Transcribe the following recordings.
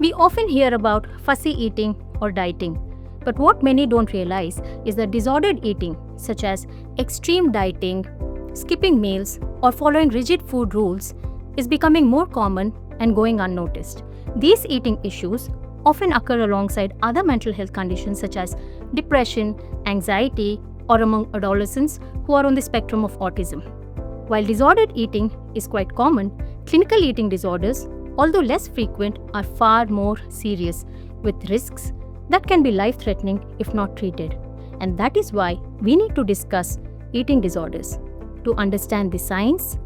We often hear about fussy eating or dieting, but what many don't realize is that disordered eating, such as extreme dieting, skipping meals, or following rigid food rules, is becoming more common and going unnoticed. These eating issues often occur alongside other mental health conditions such as depression, anxiety, or among adolescents who are on the spectrum of autism. While disordered eating is quite common, clinical eating disorders, although less frequent, are far more serious with risks that can be life-threatening if not treated. And that is why we need to discuss eating disorders to understand the science,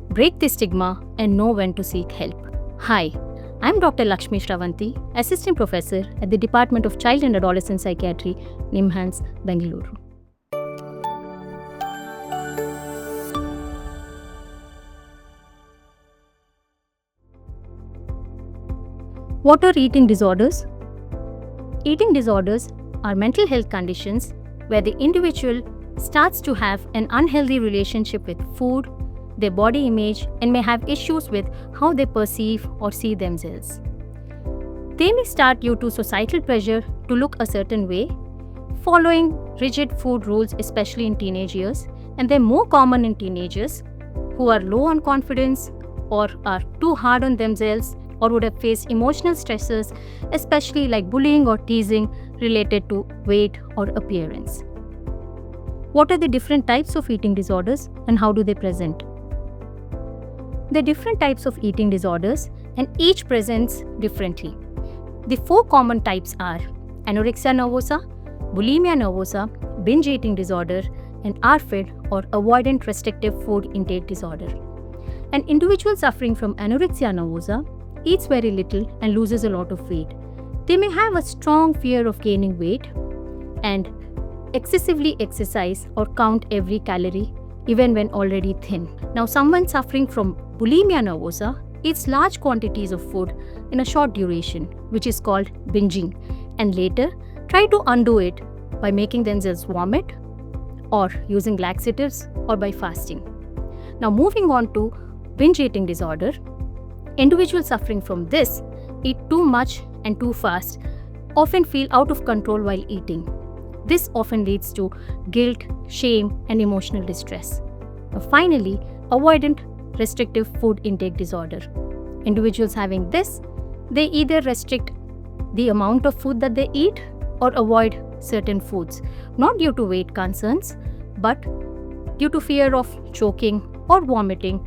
break the stigma, and know when to seek help. Hi, I'm Dr. Lakshmi Sravanti, Assistant Professor at the Department of Child and Adolescent Psychiatry, NIMHANS, Bengaluru. What are eating disorders? Eating disorders are mental health conditions where the individual starts to have an unhealthy relationship with food, their body image, and may have issues with how they perceive or see themselves. They may start due to societal pressure to look a certain way, following rigid food rules, especially in teenage years, and they're more common in teenagers who are low on confidence or are too hard on themselves or would have faced emotional stresses, especially like bullying or teasing related to weight or appearance. What are the different types of eating disorders and how do they present? There are different types of eating disorders and each presents differently. The four common types are anorexia nervosa, bulimia nervosa, binge eating disorder, and ARFID or avoidant restrictive food intake disorder. An individual suffering from anorexia nervosa eats very little and loses a lot of weight. They may have a strong fear of gaining weight and excessively exercise or count every calorie even when already thin. Now, someone suffering from bulimia nervosa eats large quantities of food in a short duration, which is called binging, and later try to undo it by making themselves vomit or using laxatives or by fasting. Now, moving on to binge eating disorder, individuals suffering from this eat too much and too fast, often feel out of control while eating. This often leads to guilt, shame, and emotional distress. Finally, avoidant restrictive food intake disorder. Individuals having this, they either restrict the amount of food that they eat or avoid certain foods, not due to weight concerns, but due to fear of choking or vomiting,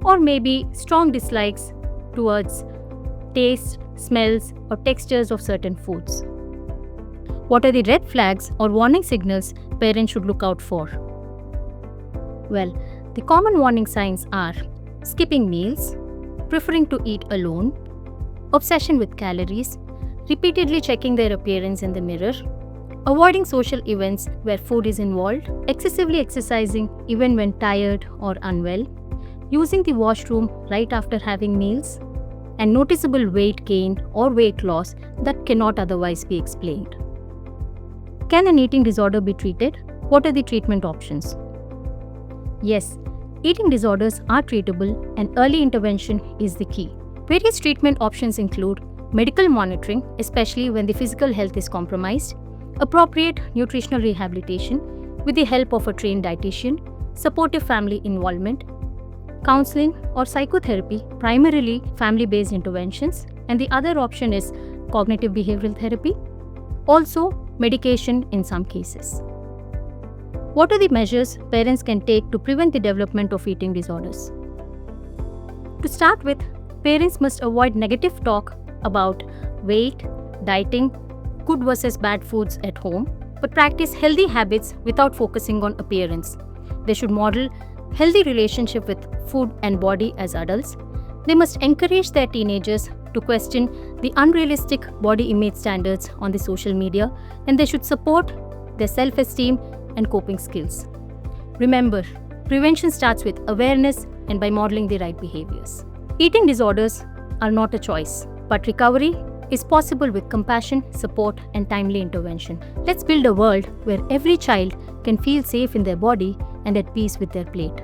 or maybe strong dislikes towards taste, smells, or textures of certain foods. What are the red flags or warning signals parents should look out for? Well, the common warning signs are skipping meals, preferring to eat alone, obsession with calories, repeatedly checking their appearance in the mirror, avoiding social events where food is involved, excessively exercising even when tired or unwell, using the washroom right after having meals, and noticeable weight gain or weight loss that cannot otherwise be explained. Can an eating disorder be treated? What are the treatment options? Yes, eating disorders are treatable and early intervention is the key. Various treatment options include medical monitoring, especially when the physical health is compromised, appropriate nutritional rehabilitation with the help of a trained dietitian, supportive family involvement, counseling or psychotherapy, primarily family-based interventions, and the other option is cognitive behavioral therapy, also medication in some cases. What are the measures parents can take to prevent the development of eating disorders? To start with, parents must avoid negative talk about weight, dieting, good versus bad foods at home, but practice healthy habits without focusing on appearance. They should model healthy relationship with food and body as adults. They must encourage their teenagers to question the unrealistic body image standards on the social media, and they should support their self-esteem and coping skills. Remember, prevention starts with awareness and by modeling the right behaviors. Eating disorders are not a choice, but recovery is possible with compassion, support, and timely intervention. Let's build a world where every child can feel safe in their body and at peace with their plate.